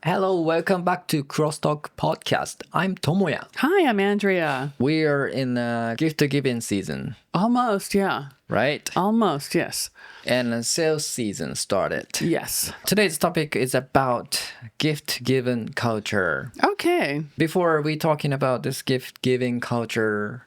Hello, welcome back to CrossTalk podcast. I'm Tomoya. Hi, I'm Andrea. We are in gift giving season, Almost, yeah. right? Almost, yes. And sales season started. Yes. Today's topic is about gift giving culture. Okay. Before we talking about this gift giving culture,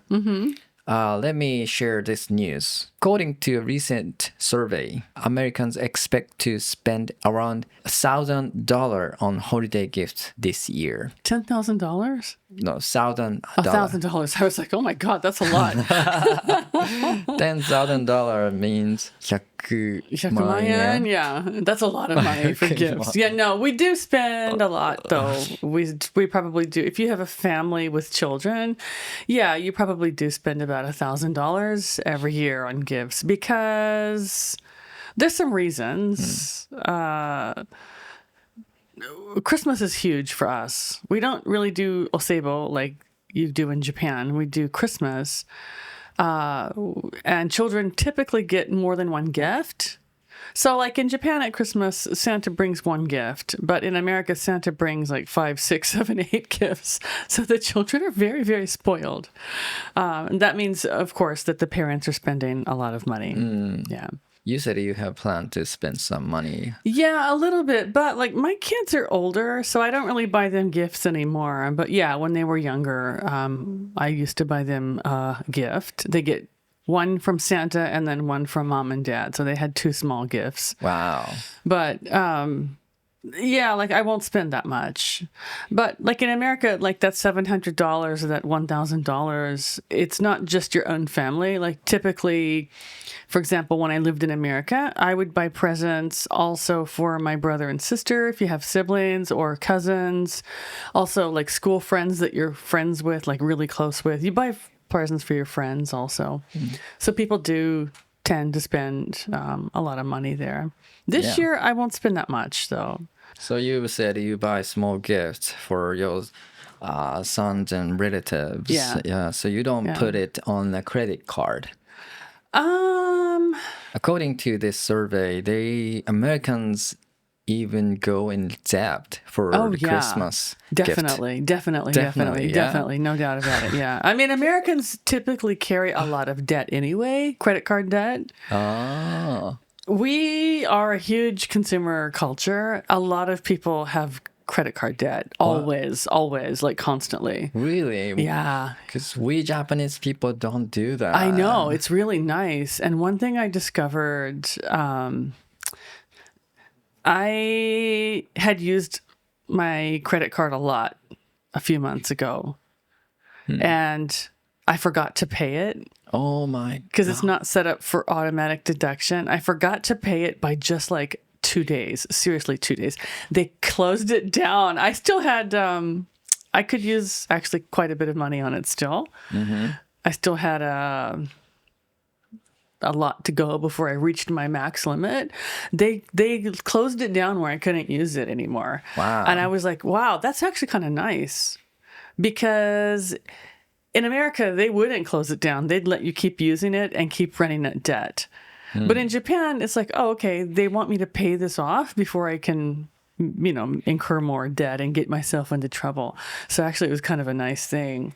let me share this news. According to a recent survey, Americans expect to spend around $1,000 on holiday gifts this year. $10,000? No, $1,000. $1,000. I was like, oh my God, that's a lot. $10,000 means 100万円. Yeah, that's a lot of money for gifts. Yeah, no, we do spend a lot though. We probably do. If you have a family with children, yeah, you probably do spend about $1,000 every year on gifts because there's some reasons. Christmas is huge for us. We don't really do osebo like you do in Japan. We do Christmas. And children typically get more than one gift. So like in Japan at Christmas, Santa brings one gift, but in America, Santa brings like 5, 6, 7, 8 gifts. So the children are very, very spoiled. And that means, of course, that the parents are spending a lot of money. Yeah. You said you have planned to spend some money. Yeah, a little bit. But like my kids are older, so I don't really buy them gifts anymore. But yeah, when they were younger, I used to buy them a gift. They get one from Santa and then one from mom and dad. So they had 2 small gifts. Wow. But yeah, like I won't spend that much. But like in America, like that $700 or that $1,000, it's not just your own family. Like typically, for example, when I lived in America, I would buy presents also for my brother and sister, if you have siblings or cousins. Also like school friends that you're friends with, like really close with. You buy presents for your friends also. So people do tend to spend a lot of money there. This year, I won't spend that much though. So you said you buy small gifts for your sons and relatives. Yeah. So you don't put it on a credit card. According to this survey, Americans even go in debt for the Christmas Definitely, gift. Definitely. No doubt about it. Yeah. I mean, Americans typically carry a lot of debt anyway, credit card debt. Oh. We are a huge consumer culture. A lot of people have credit card debt. Always, like constantly. Really? Yeah. Because we Japanese people don't do that. I know. It's really nice. And one thing I discovered, I had used my credit card a lot a few months ago. And I forgot to pay it. Oh my God. Because it's not set up for automatic deduction. I forgot to pay it by just like 2 days. Seriously, 2 days. They closed it down. I still had, I could use actually quite a bit of money on it still. I still had a lot to go before I reached my max limit. They closed it down where I couldn't use it anymore. Wow. And I was like, wow, that's actually kind of nice. Because in America, they wouldn't close it down. They'd let you keep using it and keep running that debt. But in Japan, it's like, oh, okay, they want me to pay this off before I can, incur more debt and get myself into trouble. So actually, it was kind of a nice thing.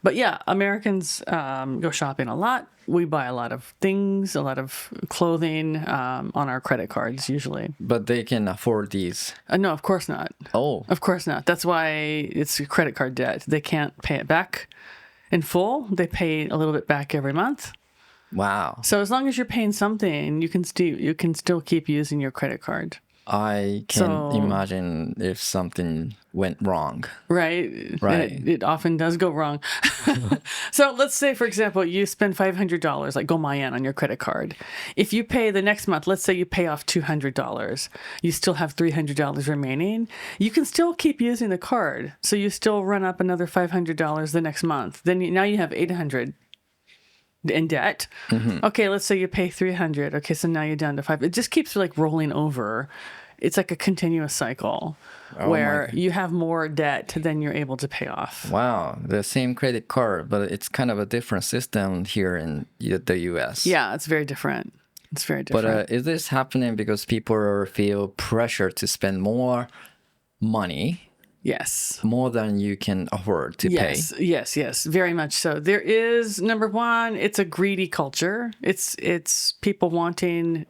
But yeah, Americans go shopping a lot. We buy a lot of things, a lot of clothing on our credit cards usually. But they can afford these. No, of course not. Oh. Of course not. That's why it's credit card debt. They can't pay it back in full. They pay a little bit back every month. Wow. So as long as you're paying something, you can still keep using your credit card. I can imagine if something went wrong. Right. It often does go wrong. So let's say, for example, you spend $500, like gomayen on your credit card. If you pay the next month, let's say you pay off $200, you still have $300 remaining. You can still keep using the card. So you still run up another $500 the next month. Then now you have $800 in debt. Okay, let's say you pay $300. Okay, so now you're down to $500. It just keeps like rolling over. It's like a continuous cycle where you have more debt than you're able to pay off. Wow, the same credit card, but it's kind of a different system here in the US. Yeah, it's very different. It's very different. But is this happening because people feel pressure to spend more money. Yes. More than you can afford to pay. Yes, very much so. There is, number one, it's a greedy culture. It's people wanting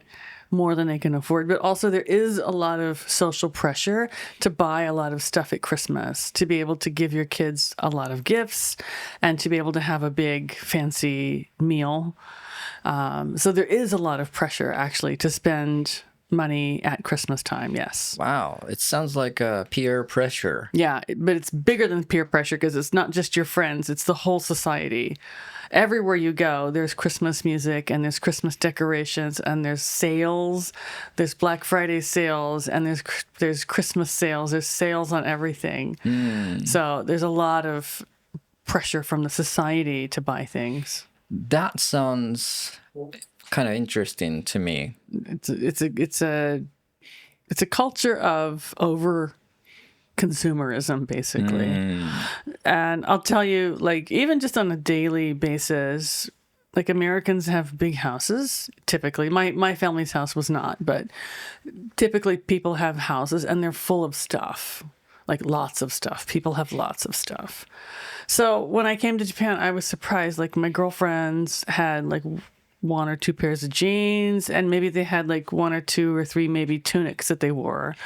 more than they can afford, but also there is a lot of social pressure to buy a lot of stuff at Christmas, to be able to give your kids a lot of gifts and to be able to have a big fancy meal. So there is a lot of pressure actually to spend money at Christmas time. Yes. Wow. It sounds like a peer pressure. Yeah, but it's bigger than peer pressure because it's not just your friends, it's the whole society. Everywhere you go, there's Christmas music and there's Christmas decorations and there's sales. There's Black Friday sales and there's Christmas sales. There's sales on everything. So there's a lot of pressure from the society to buy things. That sounds kind of interesting to me. It's a culture of over consumerism, basically. And I'll tell you, like, even just on a daily basis, like, Americans have big houses typically. My family's house was not, but typically people have houses and they're full of stuff, like lots of stuff. People have lots of stuff. So when I came to Japan, I was surprised. Like, my girlfriends had like one or two pairs of jeans, and maybe they had like one or two or three maybe tunics that they wore.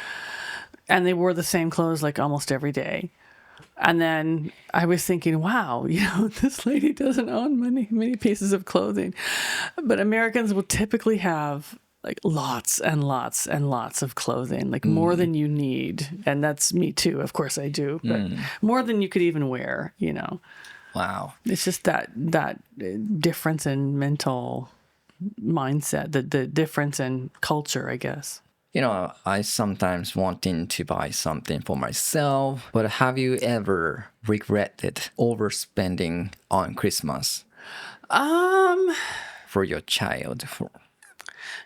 And they wore the same clothes like almost every day. And then I was thinking, wow, this lady doesn't own many pieces of clothing. But Americans will typically have like lots and lots and lots of clothing, like more than you need. And that's me too. Of course I do, but more than you could even wear, Wow. It's just that difference in mental mindset, the difference in culture, I guess. I sometimes wanting to buy something for myself, but have you ever regretted overspending on Christmas? For your child?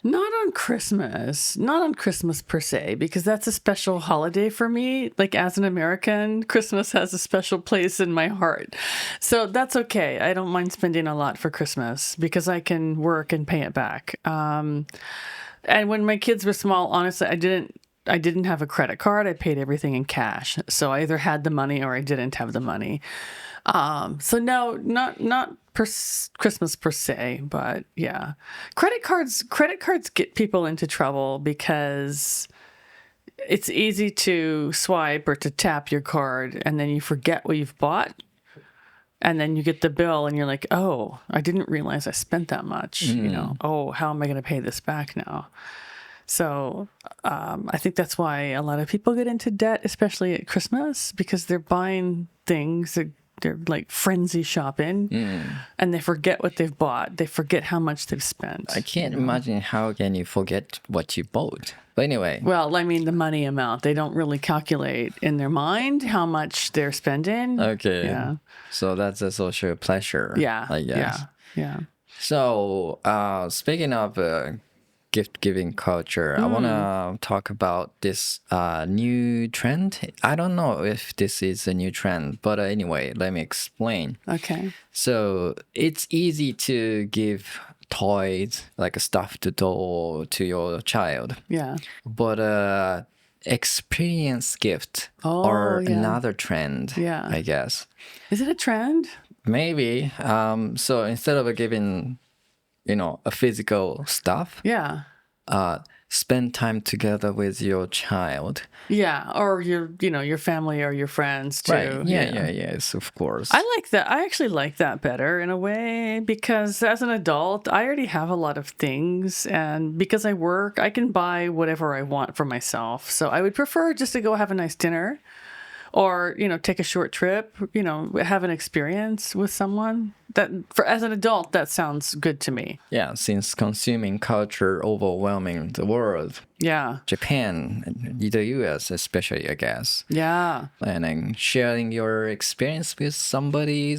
Not on Christmas per se, because that's a special holiday for me. Like, as an American, Christmas has a special place in my heart. So that's okay. I don't mind spending a lot for Christmas because I can work and pay it back. And when my kids were small, honestly, I didn't have a credit card. I paid everything in cash. So I either had the money or I didn't have the money. So no, not Christmas per se, but yeah. Credit cards get people into trouble because it's easy to swipe or to tap your card and then you forget what you've bought. And then you get the bill and you're like, oh, I didn't realize I spent that much. Oh, how am I going to pay this back now? So I think that's why a lot of people get into debt, especially at Christmas, because they're buying things. They're like frenzy shopping and they forget what they've bought. They forget how much they've spent. I can't imagine how can you forget what you bought. But anyway. Well, I mean, the money amount. They don't really calculate in their mind how much they're spending. Okay. Yeah. So that's a social pleasure. Yeah. I guess. Yeah. So speaking of gift-giving culture, I want to talk about this new trend. I don't know if this is a new trend, but anyway, let me explain. Okay. So it's easy to give toys, like a stuffed doll, to your child. Yeah. But experience gift are another trend, I guess. Is it a trend? Maybe. So instead of giving, a physical stuff, spend time together with your child. Yeah, or your family or your friends too. Right. Yes, of course. I like that. I actually like that better in a way because as an adult, I already have a lot of things, and because I work, I can buy whatever I want for myself. So I would prefer just to go have a nice dinner or, take a short trip, have an experience with someone. As an adult, that sounds good to me. Yeah, since consuming culture overwhelming the world. Yeah. Japan, the US especially, I guess. Yeah. And then sharing your experience with somebody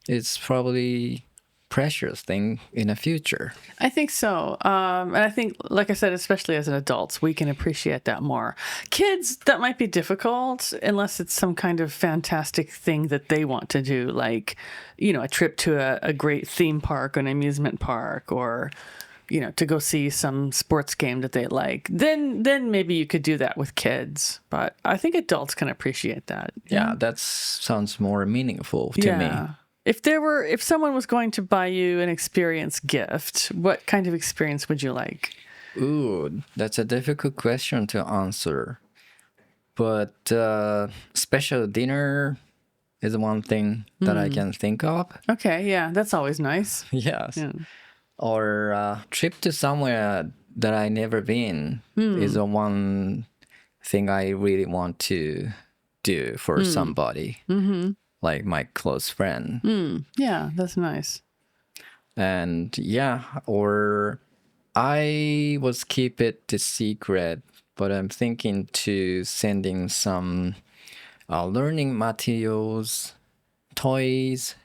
is probably precious thing in the future. I think so. And I think, like I said, especially as an adult, we can appreciate that more. Kids, that might be difficult unless it's some kind of fantastic thing that they want to do, like, a trip to a great theme park or an amusement park or to go see some sports game that they like, then maybe you could do that with kids. But I think adults can appreciate that. Yeah, that sounds more meaningful to me. If someone was going to buy you an experience gift, what kind of experience would you like? Ooh, that's a difficult question to answer. But special dinner is one thing that I can think of. Okay, yeah, that's always nice. Yes. Yeah. Or a trip to somewhere that I never been is the one thing I really want to do for somebody, like my close friend. Yeah, that's nice. And yeah, or I was keep it the secret, but I'm thinking to sending some learning materials, toys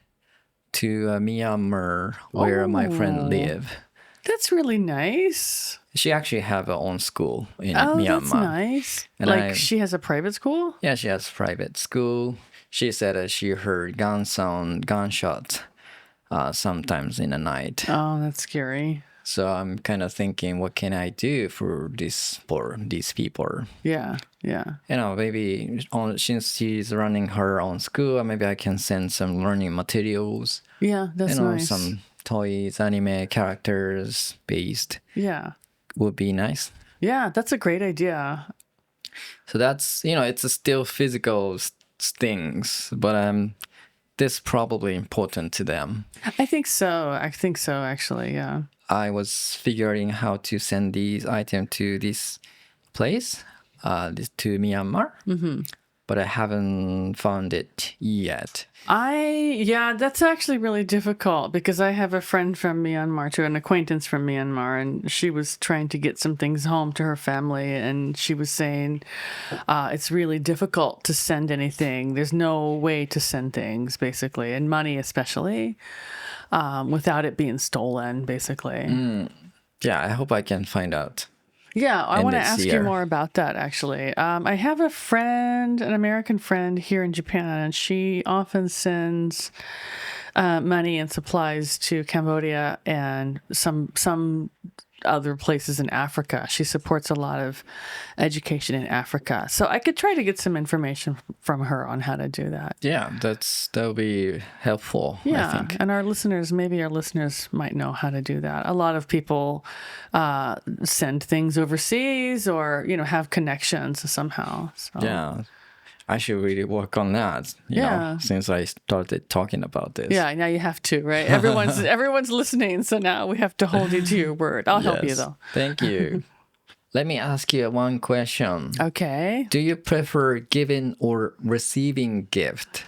to Myanmar, where my friend live. That's really nice. She actually have her own school in Oh, Myanmar. that's nice. And she has a private school? Yeah, she has private school. She said that she heard gunshots sometimes in the night. Oh, that's scary. So I'm kind of thinking, what can I do for these people? Yeah. Maybe since she's running her own school, maybe I can send some learning materials. Yeah, that's nice. Some toys, anime characters based. Yeah. Would be nice. Yeah, that's a great idea. So that's, it's still physical things, but this probably important to them. I think so, actually, yeah. I was figuring how to send these items to this place, to Myanmar, but I haven't found it yet. That's actually really difficult because I have a friend from Myanmar too, an acquaintance from Myanmar, and she was trying to get some things home to her family, and she was saying it's really difficult to send anything. There's no way to send things, basically, and money especially, without it being stolen, basically. Yeah, I hope I can find out. Yeah, I want to ask you more about that, actually. I have a friend, an American friend here in Japan, and she often sends money and supplies to Cambodia and some other places in Africa. She supports a lot of education in Africa. So I could try to get some information from her on how to do that. Yeah, that'll be helpful, I think. And maybe our listeners might know how to do that. A lot of people send things overseas or, have connections somehow. So. Yeah. I should really work on that, since I started talking about this. Yeah, now you have to, right? Everyone's listening, so now we have to hold you to your word. I'll help you, though. Thank you. Let me ask you one question. Okay. Do you prefer giving or receiving gift?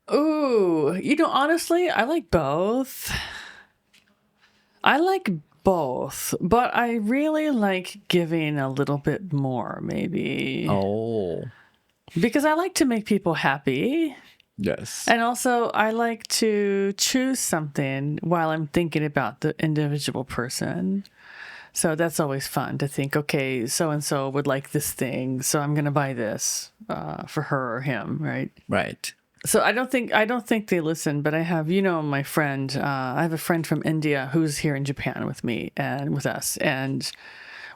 Ooh, honestly, I like both. But I really like giving a little bit more, maybe. Oh. Because I like to make people happy. Yes. And also, I like to choose something while I'm thinking about the individual person. So that's always fun to think, okay, so-and-so would like this thing, so I'm going to buy this for her or him, right? Right. So I don't think they listen, but I have, my friend, I have a friend from India who's here in Japan with me and with us. And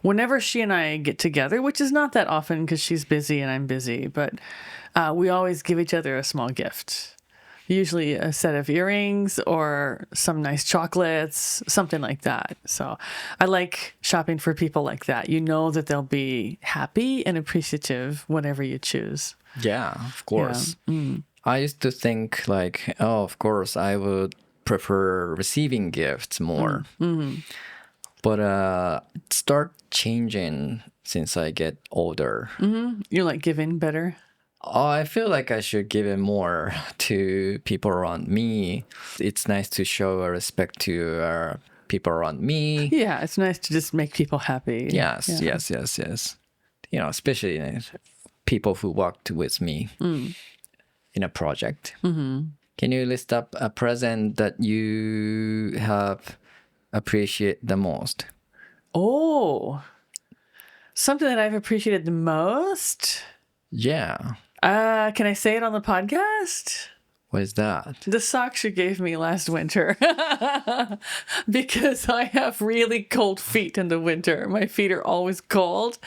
whenever she and I get together, which is not that often because she's busy and I'm busy, but we always give each other a small gift. Usually a set of earrings or some nice chocolates, something like that. So I like shopping for people like that. You know that they'll be happy and appreciative whatever you choose. Yeah, of course. Yeah. I used to think of course, I would prefer receiving gifts more. But start changing since I get older. You like giving better? Oh, I feel like I should give it more to people around me. It's nice to show respect to people around me. Yeah, it's nice to just make people happy. Yes. Especially people who worked with me in a project. Can you list up a present that you have appreciate the most? Oh, something that I've appreciated the most? Yeah. Can I say it on the podcast? What is that? The socks you gave me last winter. Because I have really cold feet in the winter. My feet are always cold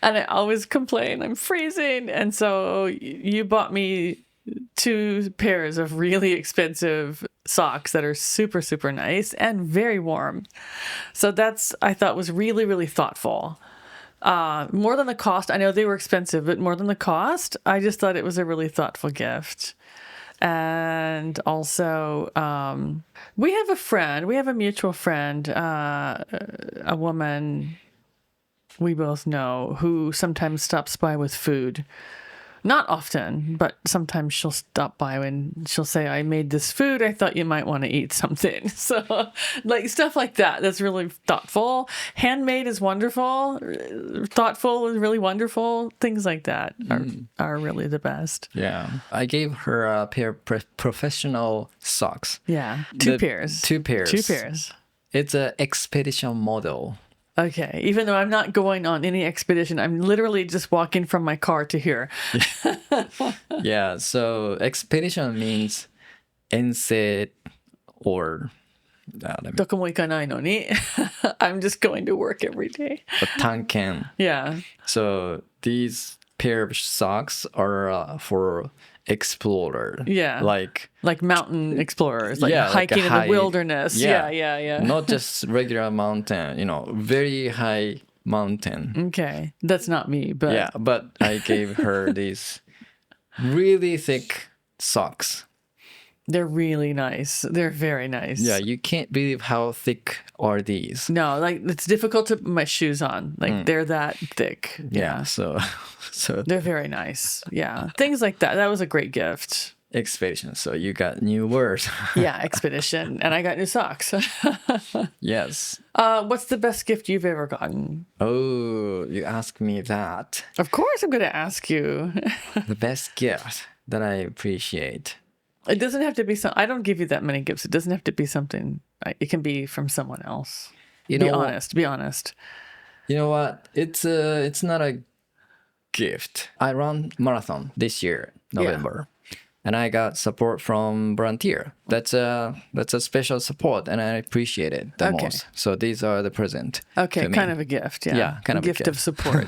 and I always complain I'm freezing. And so you bought me 2 pairs of really expensive socks that are super, super nice and very warm. So I thought was really, really thoughtful. More than the cost. I know they were expensive, but more than the cost, I just thought it was a really thoughtful gift. And also, we have a mutual friend, a woman we both know who sometimes stops by with food. Not often, but sometimes she'll stop by and she'll say, I made this food. I thought you might want to eat something. So like stuff like that. That's really thoughtful. Handmade is wonderful. Thoughtful is really wonderful. Things like that are really the best. Yeah. I gave her a pair of professional socks. Yeah. 2 pairs. 2 pairs. 2 pairs. It's an expedition model. Okay. Even though I'm not going on any expedition, I'm literally just walking from my car to here. Yeah. So expedition means 遠征 or どこも行かないのに I'm just going to work every day. 探検. Yeah. So these pair of socks are for explorer. Yeah. Like mountain explorers, like yeah, hiking like in the wilderness. Yeah. Not just regular mountain, very high mountain. Okay. That's not me, but Yeah, but I gave her these really thick socks. they're really nice. They're very nice. Yeah, you can't believe how thick are these. No, like it's difficult to put my shoes on. Like they're that thick. Yeah, so They're very nice. Yeah. Things like that. That was a great gift. expedition. So you got new words. Yeah, expedition. And I got new socks. Yes. What's the best gift you've ever gotten? Oh, you ask me that. Of course I'm going to ask you. The best gift that I appreciate. It doesn't have to be I don't give you that many gifts. It doesn't have to be something. It can be from someone else. Be honest. Be honest. You know what? It's not a gift. I ran marathon this year, November. And I got support from volunteer. That's a special support, and I appreciate it the most. So these are the present. Okay, kind of a gift. Yeah, Yeah, kind of a gift of support.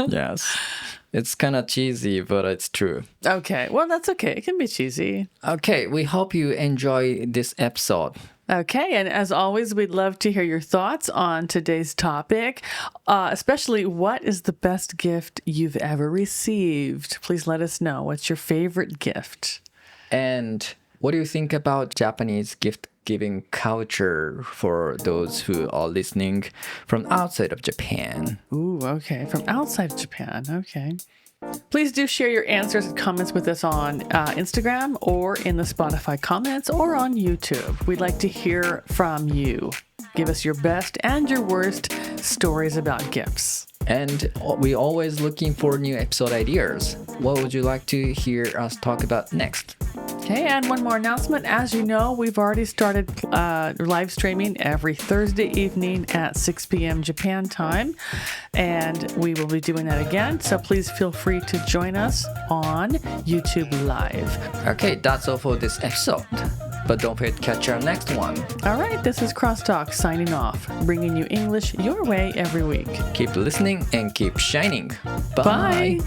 Yes. It's kind of cheesy, but it's true. Okay, well, that's okay. It can be cheesy. Okay, we hope you enjoy this episode. Okay, and as always, we'd love to hear your thoughts on today's topic, especially what is the best gift you've ever received? Please let us know. What's your favorite gift? And what do you think about Japanese gift-giving culture for those who are listening from outside of Japan? Ooh, okay. From outside of Japan. Okay. Please do share your answers and comments with us on Instagram or in the Spotify comments or on YouTube. We'd like to hear from you. Give us your best and your worst stories about gifts. And we're always looking for new episode ideas. What would you like to hear us talk about next? Okay, and one more announcement. As you know, we've already started live streaming every Thursday evening at 6 p.m. Japan time, and we will be doing that again. So please feel free to join us on YouTube Live. Okay, that's all for this episode. But don't forget to catch our next one. All right, this is CrossTalk signing off, bringing you English your way every week. Keep listening and keep shining. Bye.